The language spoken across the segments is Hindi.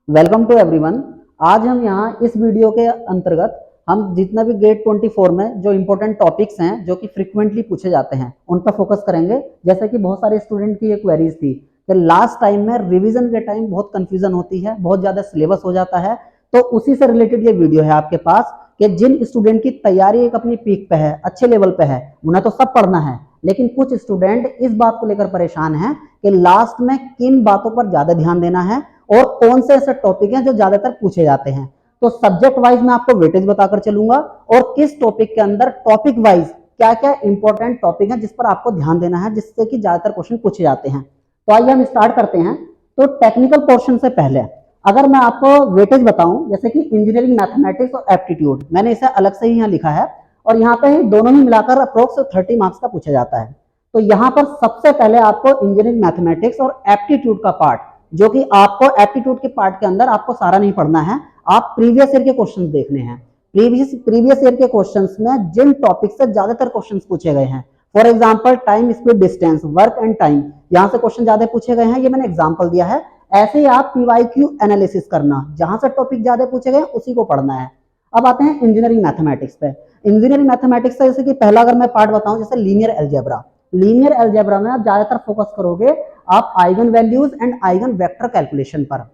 Welcome to everyone. आज हम यहाँ इस वीडियो के अंतर्गत हम जितना भी गेट 24 में जो इम्पोर्टेंट टॉपिक्स हैं जो कि फ्रिक्वेंटली पूछे जाते हैं उन पर फोकस करेंगे। जैसे कि बहुत सारे स्टूडेंट की ये क्वेरीज थी कि लास्ट टाइम में रिवीजन के टाइम बहुत कंफ्यूजन होती है, बहुत ज़्यादा सिलेबस हो जाता है। तो उसी से रिलेटेड ये वीडियो है आपके पास कि जिन स्टूडेंट की तैयारी एक अपनी पीक पे है, अच्छे लेवल पे है, उन्हें तो सब पढ़ना है, लेकिन कुछ स्टूडेंट इस बात को लेकर परेशान हैं कि लास्ट में किन बातों पर ज़्यादा ध्यान देना है और कौन से ऐसे टॉपिक हैं जो ज्यादातर पूछे जाते हैं। तो सब्जेक्ट वाइज मैं आपको वेटेज बताकर चलूंगा और किस टॉपिक के अंदर टॉपिक वाइज क्या क्या इंपॉर्टेंट टॉपिक है जिस पर आपको ध्यान देना है, जिससे कि ज्यादातर क्वेश्चन पूछे जाते हैं। तो आइए हम स्टार्ट करते हैं। तो टेक्निकल पोर्शन से पहले अगर मैं आपको वेटेज बताऊं, जैसे कि इंजीनियरिंग मैथमेटिक्स और एप्टीट्यूड, मैंने इसे अलग से ही यहाँ लिखा है और यहाँ पे दोनों ही मिलाकर अप्रोक्स 30 मार्क्स का पूछा जाता है। तो यहाँ पर सबसे पहले आपको इंजीनियरिंग मैथमेटिक्स और एप्टीट्यूड का पार्ट, जो कि आपको एप्टीट्यूड के पार्ट के अंदर आपको सारा नहीं पढ़ना है, आप प्रीवियस ईयर के क्वेश्चंस देखने हैं। प्रीवियस ईयर के क्वेश्चंस में जिन टॉपिक से ज्यादातर क्वेश्चंस पूछे गए हैं, for example time, speed, distance, work and time, यहां से क्वेश्चन ज्यादा पूछे गए हैं, ये मैंने एग्जांपल दिया है। ऐसे ही आप पीवाईक्यू एनालिसिस करना, जहां से टॉपिक ज्यादा पूछे गए उसी को पढ़ना है। अब आते हैं इंजीनियरिंग मैथमेटिक्स पे। इंजीनियरिंग मैथमेटिक्स से जैसे कि पहला अगर मैं पार्ट बताऊं, जैसे लीनियर अलजेब्रा। लीनियर अलजेब्रा में आप ज्यादातर फोकस करोगे आप eigen values and eigen vector calculation पर।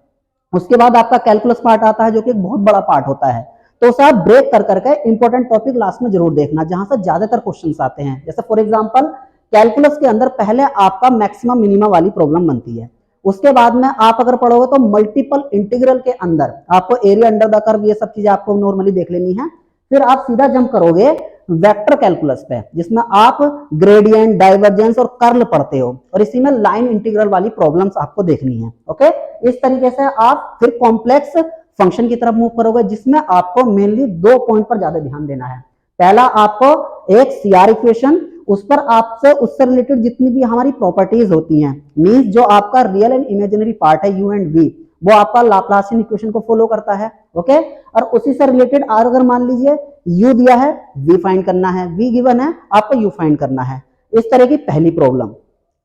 उसके बाद आपका कैलकुलस पार्ट आता है जो कि एक बहुत बड़ा पार्ट होता है। तो उसे आप ब्रेक कर करके इंपॉर्टेंट टॉपिक लास्ट में जरूर देखना, जहां से ज्यादातर क्वेश्चंस आते हैं। जैसे फॉर एग्जांपल कैलकुलस के अंदर पहले आपका मैक्सिमम मिनिमम वाली प्रॉब्लम बनती है। उसके बाद में आप अगर पढ़ोगे तो मल्टीपल इंटीग्रल के अंदर आपको एरिया अंडर द कर्व, ये सब चीजें आपको नॉर्मली देख लेनी है। फिर आप सीधा जंप करोगे वेक्टर कैलकुलस पे, जिसमें आप ग्रेडियंट, डाइवर्जेंस और कर्ल पढ़ते हो, और इसी में लाइन इंटीग्रल वाली प्रॉब्लम्स आपको देखनी है। ओके, इस तरीके से आप फिर कॉम्प्लेक्स फंक्शन की तरफ मूव करोगे, जिसमें आपको मेनली 2 पॉइंट पर ज्यादा ध्यान देना है। पहला, आपको एक सीआर इक्वेशन, उस पर आपसे उससे रिलेटेड जितनी भी हमारी प्रॉपर्टीज होती हैं, मींस जो आपका रियल एंड इमेजिनरी पार्ट है यू एंड वी, वो आपका लाप्लासियन इक्वेशन को फॉलो करता है। ओके, और उसी से रिलेटेड अगर मान लीजिए u दिया है, v फाइंड करना है, v गिवन है, आपको u फाइंड करना है। इस तरह की पहली प्रॉब्लम।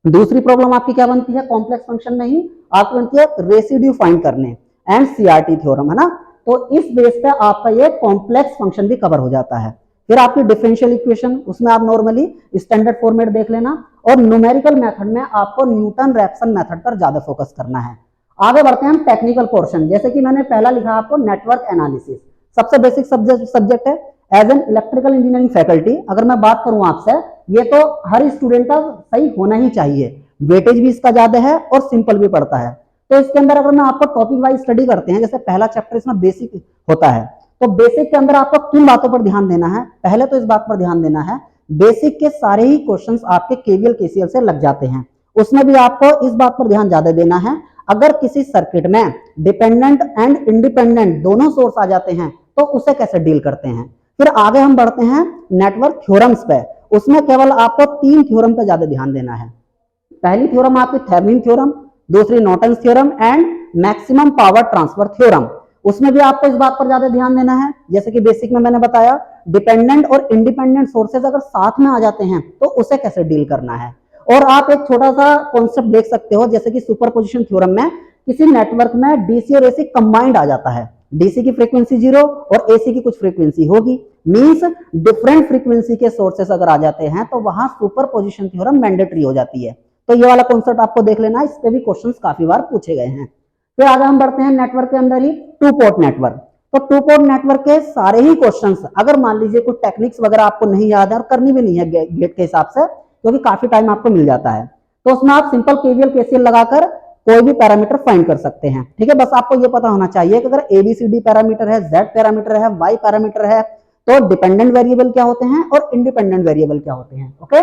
दूसरी प्रॉब्लम आपकी क्या बनती है, कॉम्प्लेक्स फंक्शन में ही आपकी बनती है रेसिड्यू फाइंड करने एंड सीआरटी थ्योरम, है ना। तो इस बेस पे आपका ये कॉम्प्लेक्स फंक्शन भी कवर हो जाता है। फिर आपकी डिफरेंशियल इक्वेशन, उसमें आप नॉर्मली स्टैंडर्ड फॉर्मेट देख लेना, और न्यूमेरिकल मेथड में आपको न्यूटन रैप्सन मेथड पर ज्यादा फोकस करना है। आगे बढ़ते हैं हम टेक्निकल पोर्शन। जैसे कि मैंने पहला लिखा आपको नेटवर्क एनालिसिस, सबसे बेसिक सब्जेक्ट है। As an electrical engineering faculty अगर मैं बात करूं आपसे, ये तो हर स्टूडेंट का सही होना ही चाहिए। वेटेज भी इसका ज्यादा है और सिंपल भी पड़ता है। तो इसके अंदर अगर मैं आपको टॉपिक वाइज स्टडी करते हैं, जैसे पहला चैप्टर इसमें बेसिक होता है, तो बेसिक के अंदर आपको किन बातों पर ध्यान देना है। पहले तो इस बात पर ध्यान देना है, बेसिक के सारे ही क्वेश्चंस आपके केवीएल केसीएल से लग जाते हैं। उसमें भी आपको इस बात पर ध्यान ज्यादा देना है, अगर किसी सर्किट में डिपेंडेंट एंड इंडिपेंडेंट दोनों सोर्स आ जाते हैं तो उसे कैसे डील करते हैं। फिर आगे हम बढ़ते हैं नेटवर्क थ्योरम्स पे। उसमें केवल आपको 3 थ्योरम पे ज्यादा ध्यान देना है। पहली थ्योरम आपकी थेवेनिन थ्योरम, दूसरी Norton's theorem and maximum power transfer theorem. उसमें भी आपको इस बात पर ज्यादा ध्यान देना है, जैसे कि बेसिक में मैंने बताया, डिपेंडेंट और इंडिपेंडेंट सोर्सेज अगर साथ में आ जाते हैं तो उसे कैसे डील करना है। और आप एक छोटा सा कॉन्सेप्ट देख सकते हो, जैसे कि सुपरपोजिशन थ्योरम में किसी नेटवर्क में डीसी और एसी कंबाइंड आ जाता है। डीसी की फ्रीक्वेंसी 0 और एसी की कुछ फ्रीक्वेंसी होगी, मींस डिफरेंट फ्रीक्वेंसी के सोर्सेस अगर आ जाते हैं तो वहां सुपरपोजिशन थ्योरम मैंडेटरी हो जाती है। तो ये वाला कॉन्सेप्ट आपको देख लेना, इस पे भी क्वेश्चंस काफी बार पूछे गए हैं। फिर आगे हम बढ़ते हैं नेटवर्क के अंदर ही टू पोर्ट नेटवर्क। तो टू पोर्ट नेटवर्क के सारे ही क्वेश्चंस, अगर मान लीजिए कुछ टेक्निक्स वगैरह आपको नहीं याद है और करनी भी नहीं है गेट के हिसाब से, क्योंकि काफी टाइम आपको मिल जाता है, तो उसमें आप सिंपल केवीएल केसीएल लगाकर कोई भी पैरामीटर फाइंड कर सकते हैं। ठीक है, बस आपको ये पता होना चाहिए कि अगर एबीसीडी पैरामीटर है, जेड पैरामीटर है, वाई पैरामीटर है, तो डिपेंडेंट वेरिएबल क्या होते हैं और इंडिपेंडेंट वेरिएबल क्या होते हैं। ओके,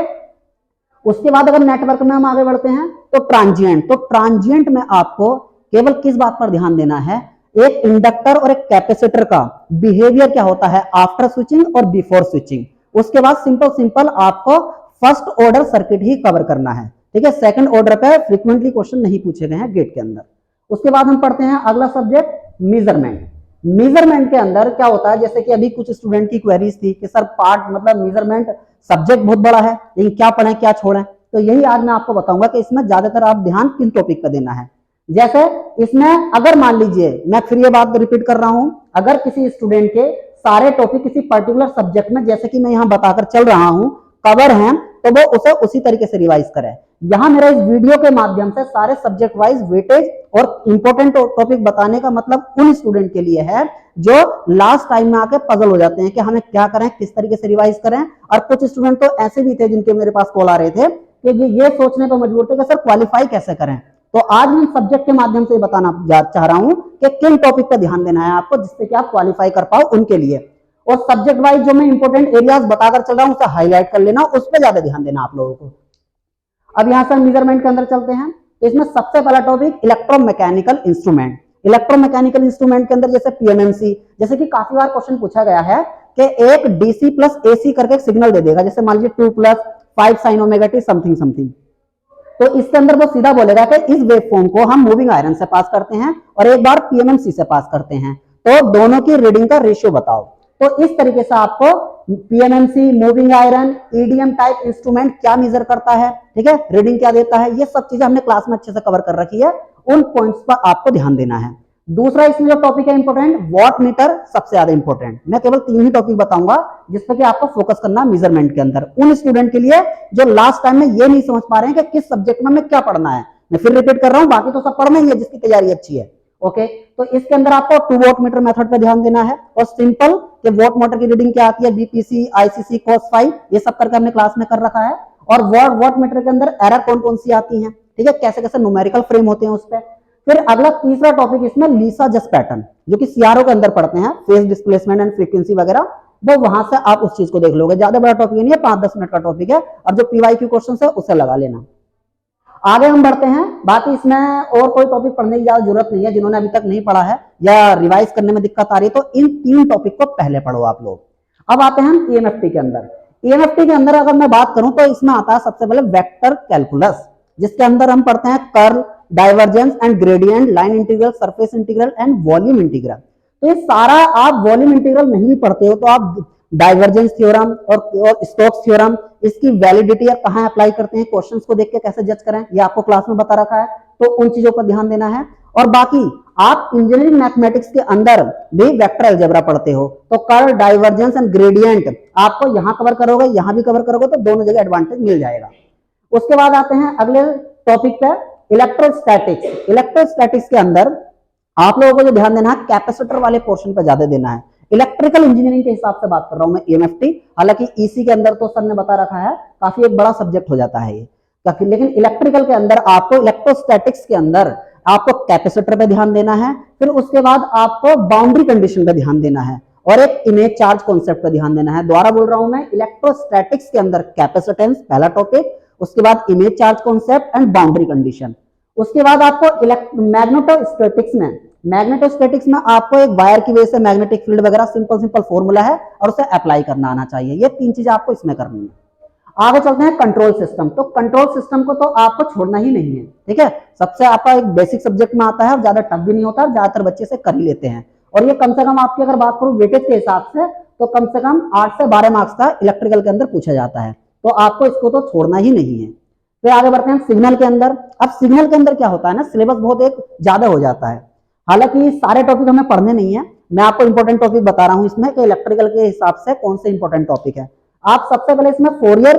उसके बाद अगर नेटवर्क में हम आगे बढ़ते हैं तो ट्रांजिएंट। तो ट्रांजिएंट में आपको केवल किस बात पर ध्यान देना है, एक इंडक्टर और एक कैपेसिटर का बिहेवियर क्या होता है आफ्टर स्विचिंग और बिफोर स्विचिंग। उसके बाद सिंपल आपको फर्स्ट ऑर्डर सर्किट ही कवर करना है। ठीक है, सेकंड ऑर्डर पे फ्रीक्वेंटली क्वेश्चन नहीं पूछे गए हैं गेट के अंदर। उसके बाद हम पढ़ते हैं अगला सब्जेक्ट मेजरमेंट। मेजरमेंट के अंदर क्या होता है, जैसे कि अभी कुछ स्टूडेंट की क्वेरीज थी कि सर पार्ट मतलब मेजरमेंट सब्जेक्ट बहुत बड़ा है, लेकिन क्या पढ़ें क्या छोड़ें। तो यही आज मैं आपको बताऊंगा कि इसमें ज्यादातर आप ध्यान किन टॉपिक पर देना है। जैसे इसमें अगर मान लीजिए, मैं फिर ये बात रिपीट कर रहा हूं, अगर किसी स्टूडेंट के सारे टॉपिक किसी पर्टिकुलर सब्जेक्ट में, जैसे कि मैं यहां बताकर चल रहा हूं, कवर हैं, तो वो उसे उसी तरीके से रिवाइज करे। यहां मेरा इस वीडियो के माध्यम से सारे सब्जेक्ट वाइज वेटेज और इंपॉर्टेंट टॉपिक बताने का मतलब उन स्टूडेंट के लिए है जो लास्ट टाइम में आके पजल हो जाते हैं कि हमें क्या करें, किस तरीके से रिवाइज करें। और कुछ स्टूडेंट तो ऐसे भी थे जिनके मेरे पास कॉल आ रहे थे कि ये सोचने पर मजबूर थे कि सर क्वालिफाई कैसे करें। तो आज मैं सब्जेक्ट के माध्यम से बताना चाह रहा हूं कि किन टॉपिक पर ध्यान देना है आपको, जिससे कि आप क्वालिफाई कर पाओ उनके लिए। और सब्जेक्ट वाइज जो मैं इंपॉर्टेंट एरियाज बताकर चल रहा हूं उसे हाईलाइट कर लेना, उस पर ज्यादा ध्यान देना आप लोगों को। अब यहां से मेजरमेंट के अंदर चलते हैं। इसमें सबसे पहला topic electromechanical instrument. Electromechanical instrument के अंदर जैसे पीएमएमसी, जैसे कि काफी बार क्वेश्चन पूछा गया है कि एक डीसी प्लस एसी करके एक सिग्नल दे देगा, जैसे मान लीजिए 2 plus 5 sine omega T something something. तो इसके अंदर वो सीधा बोलेगा कि इस वेवफॉर्म को हम मूविंग आयरन से पास करते हैं और एक बार पीएमएमसी से पास करते हैं, तो दोनों की रीडिंग का रेशियो बताओ। तो इस तरीके से आपको PMMC, moving iron, EDM type instrument क्या मेजर करता है, ठीक है, रीडिंग क्या देता है, ये सब चीजें हमने क्लास में अच्छे से कवर कर रखी है, उन पॉइंट्स पर आपको ध्यान देना है। दूसरा इसमें जो टॉपिक है इंपॉर्टेंट, वॉट मीटर सबसे ज्यादा इंपॉर्टेंट। मैं केवल 3 ही टॉपिक बताऊंगा जिसपे कि आपको फोकस करना मेजरमेंट के अंदर, उन स्टूडेंट के लिए जो लास्ट टाइम में ये नहीं समझ पा रहे हैं कि किस सब्जेक्ट में हमें क्या पढ़ना है। मैं फिर रिपीट कर रहा हूं, बाकी तो सब पढ़ना ही है जिसकी तैयारी अच्छी है। ओके, तो इसके अंदर आपको 2 वॉट मीटर मेथड पे ध्यान देना है और सिंपल कि वॉट मीटर की रीडिंग क्या आती है, बीपीसी, आईसीसी, कॉस 5, ये सब करके हमने क्लास में कर रखा है। और वॉट मीटर के अंदर एरर कौन कौन सी आती है, ठीक है, कैसे कैसे न्यूमेरिकल फ्रेम होते हैं उस पर। फिर अगला तीसरा टॉपिक इसमें लीसा जस पैटर्न, जो कि सीआरओ के अंदर पढ़ते हैं, फेज डिस्प्लेसमेंट एंड फ्रीक्वेंसी वगैरह, वो वहां से आप उस चीज को देख लोगे। ज्यादा बड़ा टॉपिक नहीं है, 5-10 मिनट का टॉपिक है। अब जो पीवाईक्यू क्वेश्चन है उसे लगा लेना। आगे हम बढ़ते हैं। बाकी इसमें और कोई टॉपिक पढ़ने की ज्यादा जरूरत नहीं है, जिन्होंने अभी तक नहीं पढ़ा है या रिवाइज करने में दिक्कत आ रही है तो इन 3 टॉपिक को पहले पढ़ो आप लोग। अब आते हैं ईएमएफटी के अंदर। ईएमएफटी के अंदर अगर मैं बात करूं तो इसमें आता है सबसे पहले वेक्टर कैलकुलस, जिसके अंदर हम पढ़ते हैं curl, divergence and gradient, line integral, surface integral and volume integral. तो ये सारा आप वॉल्यूम इंटीग्रल नहीं पढ़ते हो तो आप डाइवर्जेंस थ्योरम और स्टोक्स थ्योरम, इसकी वैलिडिटी या कहां अप्लाई करते हैं, क्वेश्चंस को देख के कैसे जज करें, ये आपको क्लास में बता रखा है, तो उन चीजों पर ध्यान देना है। और बाकी आप इंजीनियरिंग मैथमेटिक्स के अंदर भी वेक्टर अलजेब्रा पढ़ते हो, तो कर्ल, डाइवर्जेंस एंड ग्रेडियंट आपको यहां कवर करोगे, यहां भी कवर करोगे, तो दोनों जगह एडवांटेज मिल जाएगा। उसके बाद आते हैं अगले टॉपिक पे, इलेक्ट्रोस्टैटिक्स। इलेक्ट्रोस्टैटिक्स के अंदर आप लोगों को जो ध्यान देना है, कैपेसिटर वाले पोर्शन पर ज्यादा देना है। इलेक्ट्रिकल इंजीनियरिंग के हिसाब से बात कर रहा हूं मैं ईएमएफटी, हालांकि ईसी के अंदर तो सर ने बता रखा है, काफी एक बड़ा सब्जेक्ट हो जाता है ये, लेकिन इलेक्ट्रिकल के अंदर आपको, इलेक्ट्रोस्टैटिक्स के अंदर आपको कैपेसिटर पे ध्यान देना है, फिर उसके बाद आपको बाउंड्री कंडीशन पे ध्यान देना है और एक इमेज चार्ज कॉन्सेप्ट पे ध्यान देना है। दोबारा बोल रहा हूं मैं, इलेक्ट्रोस्टैटिक्स के अंदर कैपेसिटेंस पहला टॉपिक, उसके बाद image charge concept and boundary condition. उसके बाद आपको मैग्नेटोस्टैटिक्स में आपको एक वायर की वजह से मैग्नेटिक फील्ड वगैरह सिंपल फॉर्मूला है और उसे अप्लाई करना आना चाहिए। ये 3 चीजें आपको इसमें करनी है। आगे चलते हैं कंट्रोल सिस्टम। तो कंट्रोल सिस्टम को तो आपको छोड़ना ही नहीं है, ठीक है, सबसे आपका एक बेसिक सब्जेक्ट में आता है और ज्यादा टफ भी नहीं होता, ज्यादातर बच्चे से कर ही लेते हैं। और ये कम से कम आपकी अगर बात करूं वेटेज के हिसाब से तो कम से कम 8 से 12 मार्क्स का इलेक्ट्रिकल के अंदर पूछा जाता है, तो आपको इसको तो छोड़ना ही नहीं है। फिर आगे बढ़ते हैं सिग्नल के अंदर। अब सिग्नल के अंदर क्या होता है ना, सिलेबस बहुत एक ज्यादा हो जाता है, हालांकि सारे टॉपिक हमें पढ़ने नहीं है, मैं आपको इंपॉर्टेंट टॉपिक बता रहा हूं इसमें कि इलेक्ट्रिकल के हिसाब से कौन से इंपॉर्टेंट टॉपिक है। आप सबसे पहले इसमें फोरियर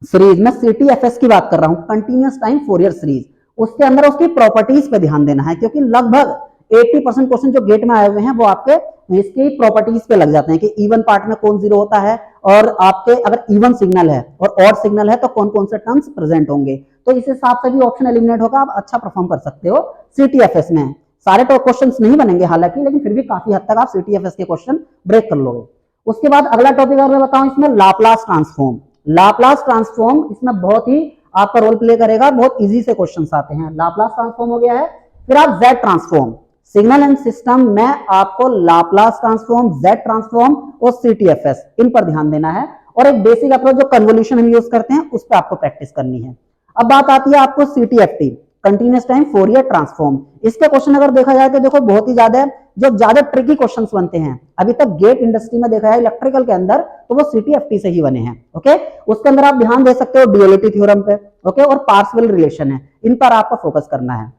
सीरीज में सीटीएफएस की बात कर रहा हूं, कंटिन्यूअस टाइम फोरियर सीरीज, उसके अंदर उसकी प्रॉपर्टीज पे ध्यान देना है, क्योंकि लगभग 80% क्वेश्चन जो गेट में आए हुए हैं वो आपके इसकी प्रॉपर्टीज पे लग जाते हैं कि इवन पार्ट में कौन जीरो होता है और आपके अगर इवन सिग्नल है और ऑड सिग्नल है तो कौन कौन से टर्म्स प्रेजेंट होंगे, तो इस हिसाब से भी ऑप्शन एलिमिनेट होगा, आप अच्छा परफॉर्म कर सकते हो सीटीएफएस में। सारे तो क्वेश्चंस नहीं बनेंगे हालांकि, लेकिन फिर भी काफी हद तक आप सीटीएफएस के क्वेश्चन ब्रेक कर लोगे। उसके बाद अगला टॉपिक अगर मैं बताऊं इसमें लाप्लास ट्रांसफॉर्म। लाप्लास ट्रांसफॉर्म इसमें बहुत ही आपका रोल प्ले करेगा, बहुत इजी से क्वेश्चंस आते हैं। लाप्लास ट्रांसफॉर्म हो गया है। फिर आप Z transform, signal and system में आपको लाप्लास ट्रांसफॉर्म, जेड ट्रांसफॉर्म और सीटीएफएस, इन पर ध्यान देना है। और एक बेसिक अप्रोच जो कन्वोल्यूशन हम यूज करते हैं उस पर आपको प्रैक्टिस करनी है। अब बात आती है आपको सीटीएफटी, कंटिन्यूअस टाइम फोरियर ट्रांसफॉर्म। इसके क्वेश्चन अगर देखा जाए तो देखो बहुत ही ज्यादा जो ज्यादा ट्रिकी क्वेश्चंस बनते हैं अभी तक गेट इंडस्ट्री में देखा है इलेक्ट्रिकल के अंदर, तो वो सीटीएफटी से ही बने हैं। ओके, उसके अंदर आप ध्यान दे सकते हो डुअलिटी थ्योरम पे, ओके, और पार्शियल रिलेशन है, इन पर आपको फोकस करना है।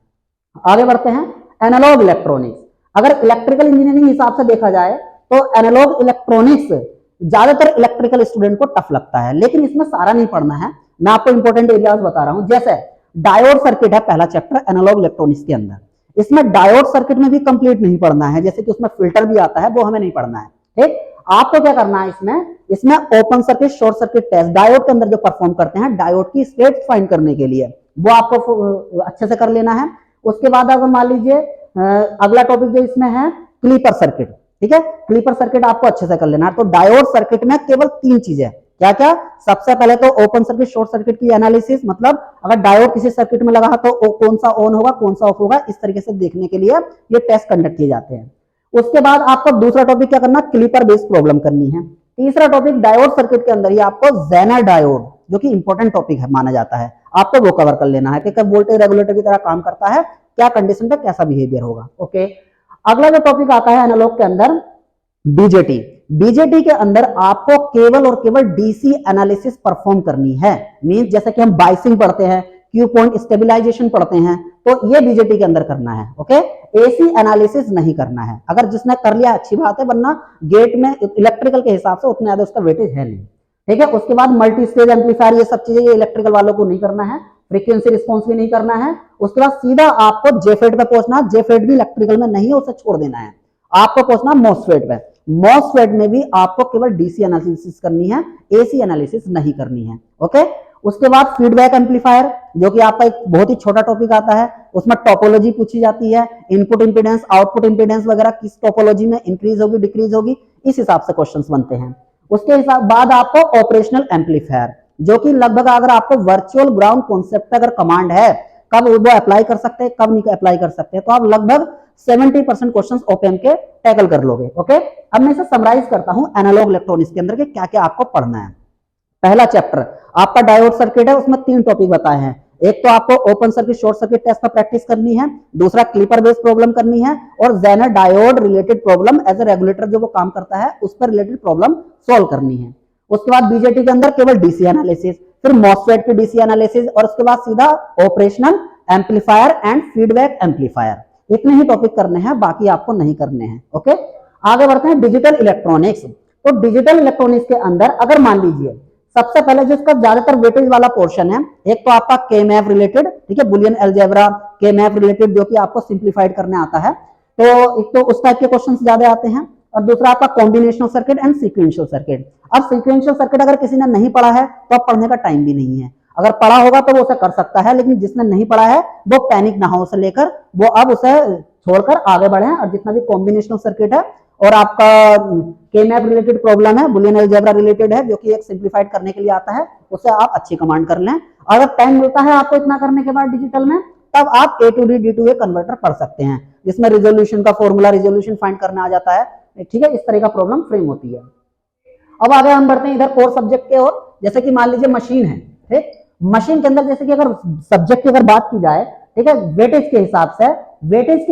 आगे बढ़ते हैं, एनालॉग इलेक्ट्रॉनिक्स। अगर इलेक्ट्रिकल इंजीनियरिंग हिसाब से देखा जाए तो एनालॉग इलेक्ट्रॉनिक्स ज्यादातर इलेक्ट्रिकल स्टूडेंट को टफ लगता है, लेकिन इसमें सारा नहीं पढ़ना है, मैं आपको इंपॉर्टेंट एरियाज बता रहा हूं। जैसे डायोड सर्किट है पहला चैप्टर एनालॉग इलेक्ट्रॉनिक्स के अंदर, इसमें डायोड सर्किट में भी कंप्लीट नहीं पढ़ना है, जैसे कि उसमें फिल्टर भी आता है, वो हमें नहीं पढ़ना है। ठीक, आपको क्या करना है इसमें open circuit short circuit test diode के अंदर जो परफॉर्म करते हैं डायोड की स्टेट फाइंड करने के लिए, वो आपको अच्छे से कर लेना है। उसके बाद अगर मान लीजिए अगला टॉपिक जो इसमें है क्लीपर सर्किट, ठीक है, क्लीपर सर्किट आपको अच्छे से कर लेना है। तो डायोड सर्किट में केवल 3 चीजें, क्या क्या, सबसे पहले तो ओपन सर्किट शॉर्ट सर्किट की एनालिसिस, मतलब अगर डायोड किसी सर्किट में लगा तो कौन सा ऑन होगा कौन सा ऑफ होगा, इस तरीके से देखने के लिए ये टेस्ट कंडक्ट किए जाते हैं। उसके बाद आपको दूसरा टॉपिक क्या करना, क्लीपर बेस्ड प्रॉब्लम करनी है। तीसरा टॉपिक डायोड सर्किट के अंदर ही आपको जेनर डायोड, जो कि इंपॉर्टेंट टॉपिक है माना जाता है, आपको वो कवर कर लेना है कि कब वोल्टेज रेगुलेटर की तरह काम करता है, क्या कंडीशन पे कैसा बिहेवियर होगा। ओके, अगला जो टॉपिक आता है एनालॉग के अंदर बीजेटी। बीजेटी के अंदर आपको केवल और केवल डीसी एनालिसिस परफॉर्म करनी है। मींस जैसे कि हम बाइसिंग पढ़ते हैं, क्यू पॉइंट स्टेबलाइजेशन पढ़ते हैं, तो ये बीजेटी के अंदर करना है। ओके, एसी एनालिसिस नहीं करना है। अगर जिसने कर लिया अच्छी बात है, वरना गेट में इलेक्ट्रिकल के हिसाब से उतना ज्यादा उसका वेटेज है नहीं। ठीक है, उसके बाद मल्टी स्टेज एम्पलीफायर, ये सब चीजें ये इलेक्ट्रिकल वालों को नहीं करना है, फ्रीक्वेंसी रिस्पॉन्स भी नहीं करना है। उसके बाद सीधा आपको जेफेट पे पहुंचना, जेफेट भी इलेक्ट्रिकल में नहीं है, उसे छोड़ देना है, आपको पहुंचना मॉसफेट पे। मॉसफेट में भी आपको केवल डीसी एनालिसिस करनी है, एसी एनालिसिस नहीं करनी है। ओके, उसके बाद फीडबैक एम्पलीफायर, जो कि आपका एक बहुत ही छोटा टॉपिक आता है, उसमें टोपोलॉजी पूछी जाती है, इनपुट इंपीडेंस आउटपुट इंपीडेंस वगैरह किस टोपोलॉजी में इंक्रीज होगी डिक्रीज होगी, इस हिसाब से क्वेश्चंस बनते हैं। उसके हिसाब बाद आपको ऑपरेशनल एम्पलीफायर, जो कि लगभग अगर आपको वर्चुअल ग्राउंड कॉन्सेप्ट अगर कमांड है, कब वो अप्लाई कर सकते हैं कब नहीं अप्लाई कर सकते, तो आप लगभग 70% क्वेश्चंस ओपीएम के टैकल कर लोगे। ओके, अब मैं इसे समराइज करता हूं एनालॉग इलेक्ट्रॉनिक्स के अंदर के क्या क्या आपको पढ़ना है। पहला चैप्टर आपका डायोड सर्किट है, उसमें 3 टॉपिक बताए हैं। एक तो आपको open circuit short circuit test पर प्रैक्टिस करनी है, दूसरा क्लीपर बेस्ड प्रॉब्लम करनी है, और zener diode related problem as a regulator जो वो काम करता है उस पर रिलेटेड प्रॉब्लम सॉल्व करनी है। उसके बाद बीजेटी के अंदर केवल डीसी एनालिसिस, फिर मॉसफेट की डीसी एनालिसिस, और उसके बाद सीधा operational amplifier and feedback amplifier. इतने ही टॉपिक करने हैं, बाकी आपको नहीं करने हैं। ओके, आगे बढ़ते हैं डिजिटल इलेक्ट्रॉनिक्स। तो डिजिटल इलेक्ट्रॉनिक्स के अंदर अगर मान लीजिए सबसे पहले जो इसका ज्यादातर वेटेज वाला पोर्शन है, एक तो आपका के मैप रिलेटेड, ठीक है, बुलियन अलजेब्रा के मैप रिलेटेड, जो कि आपको सिंप्लीफाइड करने आता है, तो एक तो उस टाइप के क्वेश्चंस ज्यादा आते हैं, और दूसरा आपका combinational circuit and sequential circuit. अब सीक्वेंशियल सर्किट अगर किसी ने नहीं पढ़ा है तो अब पढ़ने का टाइम भी नहीं है, अगर पढ़ा होगा तो वो उसे कर सकता है, लेकिन जिसने नहीं पढ़ा है वो पैनिक ना हो उसे लेकर, वो अब उसे छोड़कर आगे बढ़े। और जितना भी कॉम्बिनेशनल सर्किट है और आपका के मैप रिलेटेड प्रॉब्लम है, बुलियन अलजेब्रा रिलेटेड है, जो कि एक सिंप्लीफाइड करने के लिए आता है, उसे आप अच्छी कमांड कर लें। अगर टाइम मिलता है आपको इतना करने के बाद डिजिटल में, तब आप A to D D to A converter पढ़ सकते हैं, जिसमें रिजोल्यूशन का फॉर्मूला रिजोल्यूशन फाइंड करना आ जाता है। ठीक है, इस तरह का प्रॉब्लम फ्रेम होती है। अब आगे हम बढ़ते हैं इधर कोर सब्जेक्ट के ओर। जैसे कि मान लीजिए मशीन है, ठीक, मशीन के अंदर जैसे कि अगर सब्जेक्ट की अगर बात की जाए, ठीक है, वेटेज के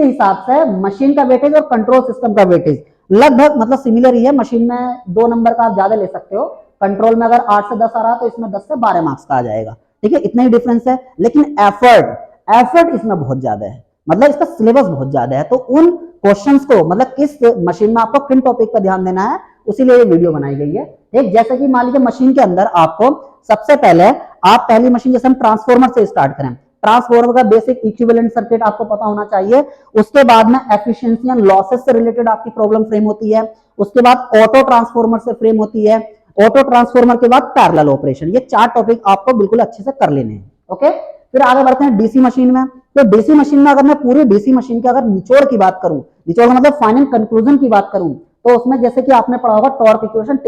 हिसाब से मशीन का वेटेज और कंट्रोल सिस्टम का वेटेज लगभग मतलब सिमिलर ही है। मशीन में 2 नंबर का आप ज्यादा ले सकते हो, कंट्रोल में अगर 8 से 10 आ रहा तो इसमें 10 से 12 मार्क्स का आ जाएगा। ठीक है, इतना ही डिफरेंस है, लेकिन एफर्ट इसमें बहुत ज्यादा है, मतलब इसका सिलेबस बहुत ज्यादा है। तो उन क्वेश्चंस को मतलब किस मशीन में आपको किन टॉपिक पर ध्यान देना है, उसीलिए ये वीडियो बनाई गई है। एक जैसे कि मान लीजिए मशीन के अंदर आपको सबसे पहले आप पहली मशीन जैसे हम ट्रांसफॉर्मर से स्टार्ट करें, ट्रांसफॉर्मर का बेसिक इक्विवेलेंट सर्किट आपको पता होना चाहिए। उसके बाद में एफिशिएंसी एंड लॉसेस से रिलेटेड आपकी प्रॉब्लम फ्रेम होती है। उसके बाद ऑटो ट्रांसफॉर्मर से फ्रेम होती है। ऑटो ट्रांसफॉर्मर के बाद पैरेलल ऑपरेशन। ये 4 टॉपिक आपको बिल्कुल अच्छे से कर लेने हैं। ओके, फिर आगे बढ़ते हैं डीसी मशीन में। तो डीसी मशीन में अगर मैं पूरी डीसी मशीन के अगर निचोड़ की बात करूं, निचोड़ मतलब फाइनल कंक्लूजन की बात करूं, तो उसमें जैसे कि आपने पढ़ा होगा torque equation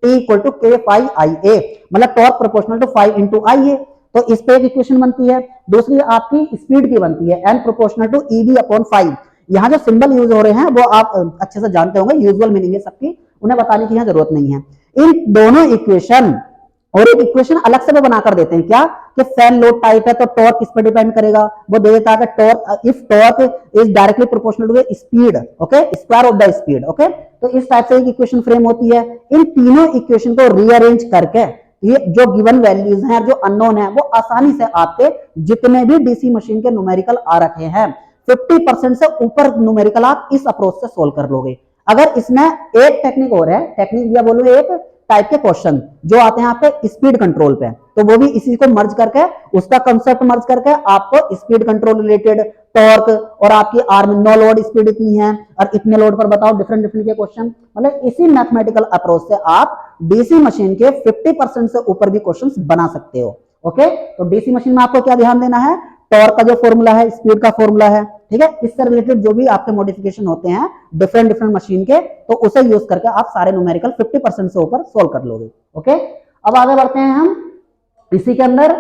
T equal to K phi IA, मतलब torque proportional to phi into IA। तो इस पे एक इक्वेशन बनती है। दूसरी आपकी स्पीड की बनती है N proportional to EB upon 5। यहाँ जो सिंबल यूज हो रहे हैं वो आप अच्छे से जानते होंगे, यूजुअल मीनिंग है सबकी, उन्हें बताने की यहाँ जरूरत नहीं है। इन दोनों इक्वेशन और एक इक्वेशन अलग से वो बनाकर देते हैं, क्या कि फैन लोड टाइप है तो टॉर्क किस पर डिपेंड करेगा, वो दे देता है कि torque if torque is directly proportional to speed, okay, square of the speed. Okay, तो इस टाइप से एक इक्वेशन फ्रेम होती है। इन तीनों इक्वेशन को रीअरेंज करके ये जो गिवन वैल्यूज हैं जो अननोन है वो आसानी से आपके जितने भी डीसी मशीन के न्यूमेरिकल आ रखे हैं 50% से ऊपर न्यूमेरिकल आप इस अप्रोच से सोल्व कर लोगे। अगर इसमें एक टेक्निक और है, टेक्निक या बोलो एक टाइप के क्वेश्चन जो आते हैं आपके स्पीड कंट्रोल पे, तो वो भी इसी को मर्ज करके, उसका कंसेप्ट मर्ज करके आपको स्पीड कंट्रोल रिलेटेड, टॉर्क और आपकी आर्म, नो लोड स्पीड इतनी है और इतने लोड पर बताओ, डिफरेंट डिफरेंट के क्वेश्चन, मतलब इसी मैथमेटिकल अप्रोच से आप डीसी मशीन के 50% से ऊपर भी क्वेश्चंस बना सकते हो। ओके, तो डीसी मशीन में आपको क्या ध्यान देना है, टॉर्क का जो फॉर्मूला है, स्पीड का फॉर्मूला है, ठीक है, इससे रिलेटेड जो भी आपके मॉडिफिकेशन होते हैं डिफरेंट डिफरेंट मशीन के, तो उसे यूज करके आप सारे न्यूमेरिकल 50% से ऊपर सोल्व कर लोगे। ओके, अब आगे बढ़ते हैं हम इसी के अंदर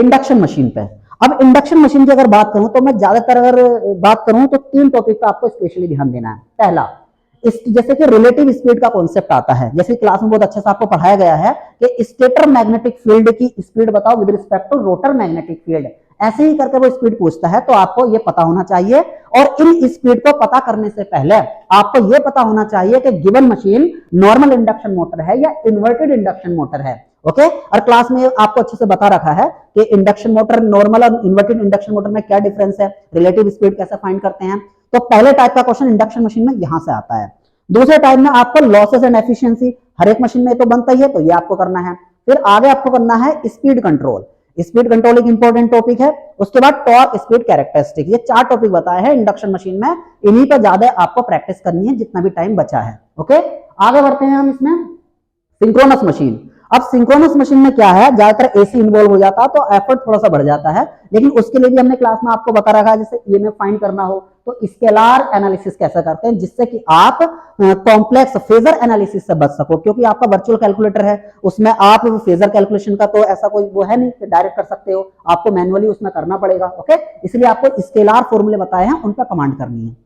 इंडक्शन मशीन पे। अब इंडक्शन मशीन की अगर बात करूं तो मैं ज्यादातर अगर बात करूं तो 3 टॉपिक पे आपको स्पेशली ध्यान देना है। पहला, इस जैसे कि रिलेटिव स्पीड का कॉन्सेप्ट आता है, जैसे क्लास में बहुत अच्छे से आपको पढ़ाया गया है कि स्टेटर मैग्नेटिक फील्ड की स्पीड बताओ with respect to rotor magnetic field, ऐसे ही करके वो स्पीड पूछता है, तो आपको ये पता होना चाहिए। और इन स्पीड को पता करने से पहले आपको ये पता होना चाहिए कि given machine normal induction motor है या इन्वर्टेड इंडक्शन मोटर है। ओके, और क्लास में आपको अच्छे से बता रखा है कि इंडक्शन मोटर, नॉर्मल और इन्वर्टेड इंडक्शन मोटर में क्या डिफरेंस है, रिलेटिव स्पीड कैसे फाइंड करते हैं। तो पहले टाइप का क्वेश्चन इंडक्शन मशीन में यहां से आता है। दूसरे टाइप में आपको लॉसेस एंड एफिशिएंसी, हर एक मशीन में तो बनता ही है, तो ये आपको करना है। फिर आगे आपको करना है स्पीड कंट्रोल, स्पीड कंट्रोल एक इंपॉर्टेंट टॉपिक है। उसके बाद टॉर्क, स्पीड, कैरेक्टरिस्टिक, ये 4 टॉपिक बताए हैं इंडक्शन मशीन में, इन्हीं पर ज्यादा आपको प्रैक्टिस करनी है जितना भी टाइम बचा है। ओके, आगे बढ़ते हैं हम इसमें सिंक्रोनस मशीन। अब सिंक्रोनस मशीन में क्या है, ज्यादातर एसी इन्वॉल्व हो जाता है तो एफर्ट थोड़ा सा बढ़ जाता है, लेकिन उसके लिए भी हमने क्लास में आपको बता रखा है, जैसे ईएमएफ फाइंड करना हो तो स्केलर एनालिसिस कैसे करते हैं, जिससे कि आप कॉम्प्लेक्स फेजर एनालिसिस से बच सको, क्योंकि आपका वर्चुअल कैलकुलेटर है, उसमें आप फेजर कैलकुलेशन का तो ऐसा कोई वो है नहीं कि डायरेक्ट कर सकते हो, आपको मैनुअली उसमें करना पड़ेगा। ओके, इसलिए आपको स्केलर फॉर्मूले बताए हैं, उन पर कमांड करनी है।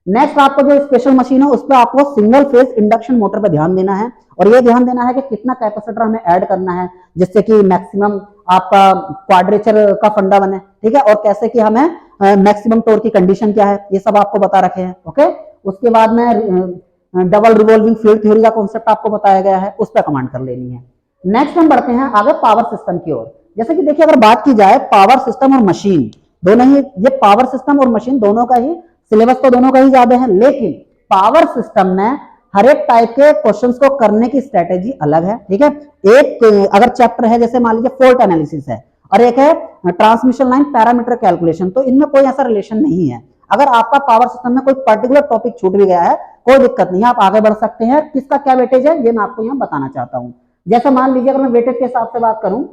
नेक्स्ट आपको जो स्पेशल मशीन है उस पर आपको सिंगल फेज इंडक्शन मोटर पर ध्यान देना है, और ये ध्यान देना है कि कितना कैपेसिटर हमें ऐड करना है जिससे कि मैक्सिमम आपका क्वाड्रेचर का फंडा बने, ठीक है, और कैसे कि हमें मैक्सिमम टॉर्क की कंडीशन क्या है, ये सब आपको बता रखे हैं। ओके, उसके बाद में डबल रिवॉल्विंग फील्ड थ्योरी का कॉन्सेप्ट आपको बताया गया है, उस पर कमांड कर लेनी है। नेक्स्ट हम बढ़ते हैं आगे पावर सिस्टम की ओर। जैसे कि देखिए, अगर बात की जाए पावर सिस्टम और मशीन दोनों ही, ये पावर सिस्टम और मशीन दोनों का ही सिलेबस तो दोनों का ही ज्यादा है, लेकिन पावर सिस्टम में हर एक टाइप के क्वेश्चंस को करने की स्ट्रेटेजी अलग है। ठीक है, एक अगर चैप्टर है जैसे मान लीजिए फॉल्ट एनालिसिस है, और एक है ट्रांसमिशन लाइन पैरामीटर कैलकुलेशन, तो इनमें कोई ऐसा रिलेशन नहीं है। अगर आपका पावर सिस्टम में कोई पर्टिकुलर टॉपिक छूट भी गया है, कोई दिक्कत नहीं है, आप आगे बढ़ सकते हैं। किसका क्या वेटेज है ये मैं आपको यहाँ बताना चाहता हूँ। जैसे मान लीजिए अगर मैं वेटेज के हिसाब से बात करूं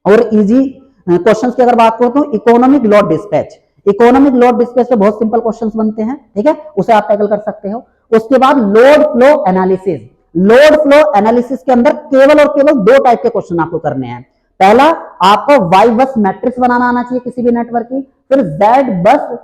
और इजी क्वेश्चंस की अगर बात करूं तो economic load dispatch, economic load dispatch से बहुत सिंपल क्वेश्चंस बनते हैं, ठीक है, उसे आप टैकल कर सकते हो। उसके बाद load flow analysis, load flow analysis के अंदर केवल और केवल 2 टाइप के क्वेश्चन आपको करने हैं। पहला, आपको वाई बस मैट्रिक्स बनाना आना चाहिए किसी भी नेटवर्क की, फिर जेड बस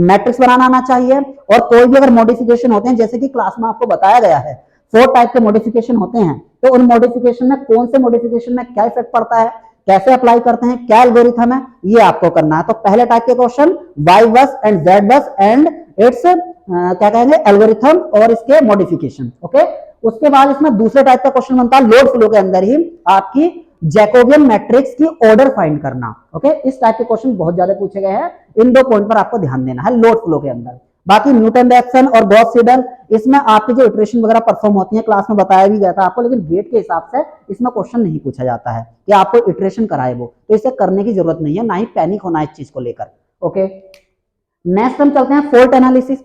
मैट्रिक्स बनाना आना चाहिए, और कोई भी अगर मॉडिफिकेशन होते हैं जैसे कि क्लास में आपको बताया गया है 4 टाइप के मॉडिफिकेशन होते हैं, तो उन मॉडिफिकेशन में कौन से मॉडिफिकेशन में क्या इफेक्ट पड़ता है, कैसे अप्लाई करते हैं, क्या एल्गोरिथम है, ये आपको करना है। तो पहले टाइप के क्वेश्चन वाई बस एंड जेड बस एंड इट्स क्या कहेंगे एल्गोरिथम और इसके मॉडिफिकेशन। ओके, उसके बाद इसमें दूसरे टाइप का क्वेश्चन बनता है लोड फ्लो के अंदर ही आपकी जैकोबियन मैट्रिक्स की ऑर्डर फाइंड करना। ओके, इस टाइप के क्वेश्चन बहुत ज्यादा पूछे गए हैं, इन 2 पॉइंट पर आपको ध्यान देना है लोड फ्लो के अंदर। बाकी न्यूटन रिएक्शन और गॉस सीडल, इसमें आपकी जो इटरेशन वगैरह परफॉर्म होती है क्लास में बताया भी गया था आपको, लेकिन गेट के हिसाब से इसमें क्वेश्चन नहीं पूछा जाता है कि आपको इटरेशन कराए वो, तो इसे करने की जरूरत नहीं है, ना ही पैनिक होना इस चीज को लेकर। ओके, नेक्स्ट हम चलते हैं फोल्ट एनालिसिस।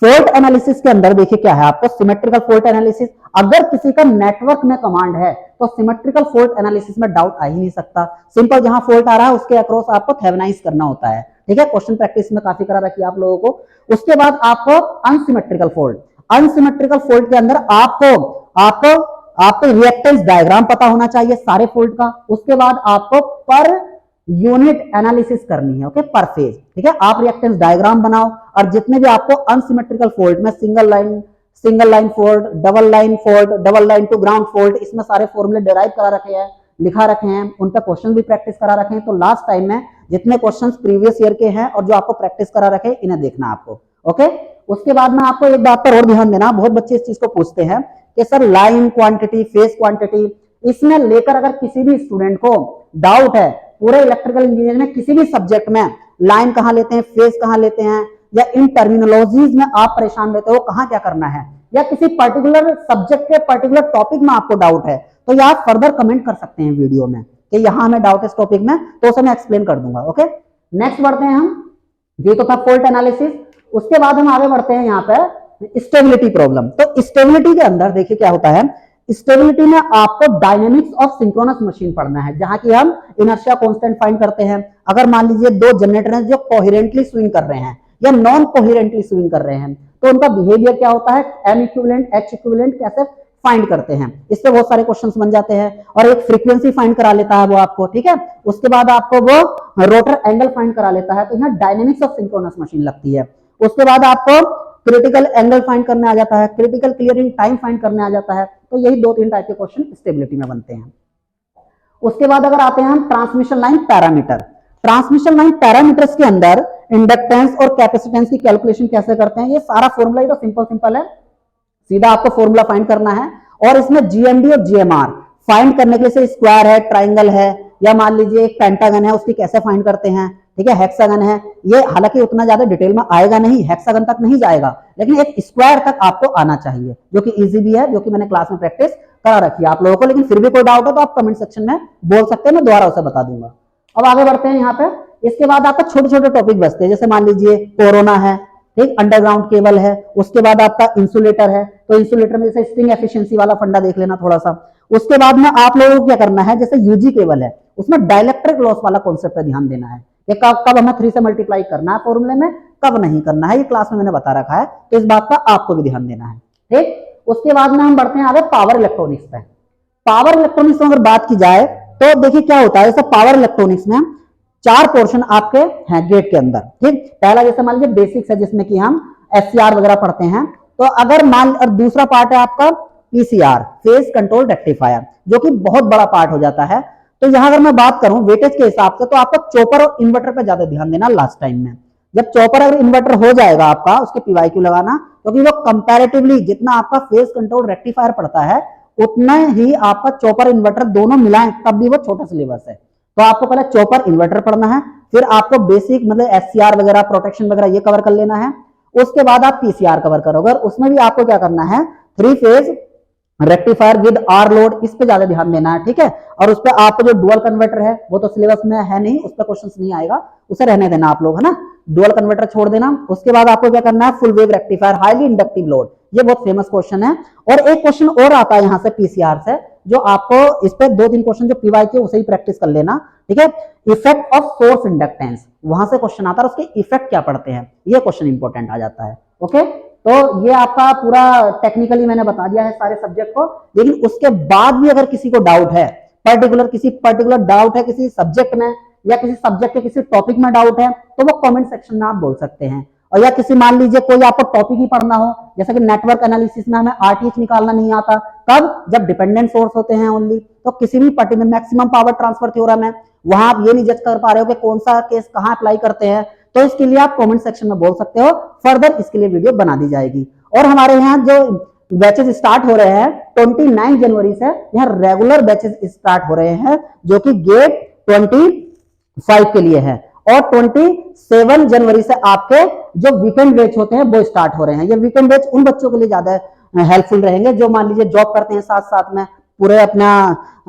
फोल्ट एनालिसिस के अंदर देखिए क्या है आपको सिमेट्रिकल फोल्ट एनालिसिस। अगर किसी का नेटवर्क में कमांड है तो सिमेट्रिकल फोल्ट एनालिसिस में डाउट आ ही नहीं सकता। सिंपल जहां फोल्ट आ रहा है उसके अक्रॉस आपको थेवेनाइज करना होता है, ठीक है, क्वेश्चन प्रैक्टिस में काफी करा रखी है आप लोगों को। उसके बाद आपको अनसिमेट्रिकल फोल्ट, अनसिमेट्रिकल फोल्ट के अंदर आपको रिएक्टेंस डायग्राम पता होना चाहिए सारे फोल्ट का। उसके बाद आपको पर यूनिट एनालिसिस करनी है, ओके, पर फेज, ठीक है, आप रिएक्टेंस डायग्राम बनाओ, और जितने भी आपको अनसिमेट्रिकल फोल्ट में single line fault, double line to ground fault, इसमें सारे फॉर्मूले डिराइव करा रखे हैं, लिखा रखे हैं, उन पर क्वेश्चन भी प्रैक्टिस करा रखे हैं। तो लास्ट टाइम में जितने क्वेश्चंस प्रीवियस ईयर के हैं और जो आपको प्रैक्टिस करा रखे हैं इन्हें देखना आपको। ओके, उसके बाद में आपको एक बात पर और ध्यान देना, बहुत बच्चे इस चीज को पूछते हैं कि sir line quantity, phase quantity, इसमें लेकर अगर किसी भी स्टूडेंट को डाउट है पूरे इलेक्ट्रिकल इंजीनियरिंग में किसी भी सब्जेक्ट में, लाइन कहाँ लेते हैं, फेज कहाँ लेते हैं, या इन टर्मिनोलॉजीज में आप परेशान रहते हो कहाँ क्या करना है, या किसी पर्टिकुलर सब्जेक्ट के पर्टिकुलर टॉपिक में आपको डाउट है, तो ये आप फर्दर कमेंट कर सकते हैं वीडियो में कि यहाँ हमें डाउट है इस टॉपिक में, तो उसे मैं एक्सप्लेन कर दूंगा। ओके, नेक्स्ट बढ़ते हैं हम। ये तो था फॉल्ट एनालिसिस। उसके बाद हम आगे बढ़ते हैं यहाँ पे स्टेबिलिटी प्रॉब्लम। तो स्टेबिलिटी के अंदर देखिए क्या होता है, स्टेबिलिटी में आपको डायनेमिक्स ऑफ सिंक्रोनस मशीन पढ़ना है, जहां की हम इनर्शिया कांस्टेंट फाइंड करते हैं। अगर मान लीजिए दो जनरेटर हैं जो कोहेरेंटली स्विंग कर रहे हैं या नॉन कोहेरेंटली स्विंग कर रहे हैं, तो उनका बिहेवियर क्या होता है, एम इक्विवेलेंट, एच इक्विवेलेंट कैसे फाइंड करते हैं। इससे बहुत सारे क्वेश्चंस बन जाते हैं, और एक फ्रीक्वेंसी फाइंड करा लेता है वो आपको, ठीक है। उसके बाद आपको वो रोटर एंगल फाइंड करा लेता है, तो यहाँ डायनेमिक्स ऑफ सिंक्रोनस मशीन लगती है। उसके बाद आपको क्रिटिकल एंगल फाइंड करने आ जाता है, क्रिटिकल क्लियरिंग टाइम फाइंड करने आ जाता है। तो यही 2-3 टाइप के क्वेश्चन स्टेबिलिटी में बनते हैं। उसके बाद अगर आते हैं हम transmission line parameter. Transmission line parameters के अंदर इंडक्टेंस और कैपेसिटेंस की कैलकुलेशन कैसे करते हैं, ये सारा फॉर्मूला ही तो सिंपल है, सीधा आपको फॉर्मूला फाइंड करना है। और इसमें जीएमडी और जीएमआर फाइंड करने के लिए स्क्वायर है, ट्राइंगल है, या मान लीजिए एक पेंटागन है, उसकी कैसे फाइंड करते हैं, ठीक है, हेक्सागन है। ये हालांकि उतना ज्यादा डिटेल में आएगा नहीं, हेक्सागन तक नहीं जाएगा, लेकिन एक स्क्वायर तक आपको आना चाहिए, जो कि इजी भी है, जो कि मैंने क्लास में प्रैक्टिस करा रखी है आप लोगों को। लेकिन फिर भी कोई डाउट हो तो आप कमेंट सेक्शन में बोल सकते हैं, मैं दोबारा उसे बता दूंगा। अब आगे बढ़ते हैं यहाँ पे। इसके बाद आपका छोटे छोटे टॉपिक बचते हैं, जैसे मान लीजिए कोरोना है, ठीक, अंडरग्राउंड केबल है। उसके बाद आपका इंसुलेटर है, तो इंसुलेटर में जैसे स्ट्रिंग एफिशिएंसी वाला फंडा देख लेना थोड़ा सा। उसके बाद में आप लोगों को क्या करना है, जैसे यूजी केबल है, उसमें डाइलेक्ट्रिक लॉस वाला कॉन्सेप्ट पे ध्यान देना है, ये कब हमें 3 से मल्टीप्लाई करना है फॉर्मूले में, कब नहीं करना है, ये क्लास में मैंने बता रखा है, तो इस बात का आपको भी ध्यान देना है, ठीक। उसके बाद में हम बढ़ते हैं आगे पावर इलेक्ट्रॉनिक्स पे। पावर इलेक्ट्रॉनिक्स में अगर बात की जाए तो देखिए क्या होता है, जैसे पावर इलेक्ट्रॉनिक्स में 4 पोर्शन आपके हैं गेट के अंदर, ठीक। पहला जैसे मान लीजिए बेसिक्स है, जिसमें कि हम एससीआर वगैरह पढ़ते हैं। तो अगर मान, और दूसरा पार्ट है आपका पीसीआर, फेज कंट्रोल रेक्टिफायर, जो कि बहुत बड़ा पार्ट हो जाता है। तो यहां अगर मैं बात करूं वेटेज के हिसाब से, तो आपको चॉपर और इन्वर्टर पे ज्यादा ध्यान देना लास्ट टाइम में। जब चॉपर और इन्वर्टर हो जाएगा आपका, उसके पीवाईक्यू लगाना, क्योंकि वो कंपैरेटिवली जितना आपका फेज कंट्रोल रेक्टिफायर पड़ता है, उतना ही आपका चॉपर इन्वर्टर दोनों मिलाएं तब भी वो छोटा सिलेबस है। तो आपको पहले चॉपर इन्वर्टर पढ़ना है, फिर आपको बेसिक मतलब एससीआर वगैरह, प्रोटेक्शन वगैरह ये कवर कर लेना है। उसके बाद आप पीसीआर कवर करोगे, और उसमें भी आपको क्या करना है, 3 phase rectifier with R load, इस पे ज्यादा ध्यान देना है, ठीक है। और उस पे आपको जो डुअल कन्वर्टर है वो तो सिलेबस में है नहीं, उस पर क्वेश्चंस नहीं आएगा, उसे रहने देना आप लोग, है ना, डुअल कन्वर्टर छोड़ देना। उसके बाद आपको क्या करना है, full wave rectifier, highly inductive load, ये बहुत फेमस क्वेश्चन है। और एक क्वेश्चन और आता है यहाँ से पीसीआर से, जो आपको इस पे 2-3 क्वेश्चन जो पीवाईक्यू उसे ही प्रैक्टिस कर लेना, ठीक है। इफेक्ट ऑफ सोर्स इंडक्टेंस, वहां से क्वेश्चन आता है, उसके इफेक्ट क्या पड़ते हैं, ये क्वेश्चन इंपॉर्टेंट आ जाता है। ओके, तो ये आपका पूरा टेक्निकली मैंने बता दिया है सारे सब्जेक्ट को। लेकिन उसके बाद भी अगर किसी को डाउट है, किसी पर्टिकुलर डाउट है किसी सब्जेक्ट में, या किसी सब्जेक्ट के किसी टॉपिक में डाउट है, तो वो कमेंट सेक्शन में आप बोल सकते हैं। और या किसी मान लीजिए कोई आपको टॉपिक ही पढ़ना हो, जैसे कि नेटवर्क एनालिसिस में हमें आरटीएच निकालना नहीं आता, कब, जब डिपेंडेंट सोर्स होते हैं ओनली, तो किसी भी particular maximum power transfer theorem है, वहां आप ये नहीं जज कर पा रहे हो कि कौन सा केस कहां अप्लाई करते हैं, तो इसके लिए आप कमेंट सेक्शन में बोल सकते हो, फर्दर इसके लिए वीडियो बना दी जाएगी। और हमारे यहाँ जो बैचेस स्टार्ट हो रहे हैं 29 जनवरी से, यहाँ रेगुलर बैचेस स्टार्ट हो रहे हैं, जो कि गेट 25 के लिए है। और 27 जनवरी से आपके जो वीकेंड बैच होते हैं वो स्टार्ट हो रहे हैं। ये वीकेंड बैच उन बच्चों के लिए ज्यादा हेल्पफुल रहेंगे जो मान लीजिए जॉब करते हैं, साथ साथ में पूरे अपना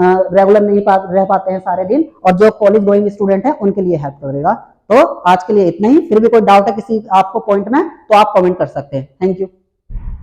रेगुलर नहीं रह पाते हैं सारे दिन, और जो कॉलेज गोइंग स्टूडेंट है उनके लिए हेल्प करेगा। तो आज के लिए इतना ही। फिर भी कोई डाउट है किसी आपको पॉइंट में, तो आप कमेंट कर सकते हैं। Thank you.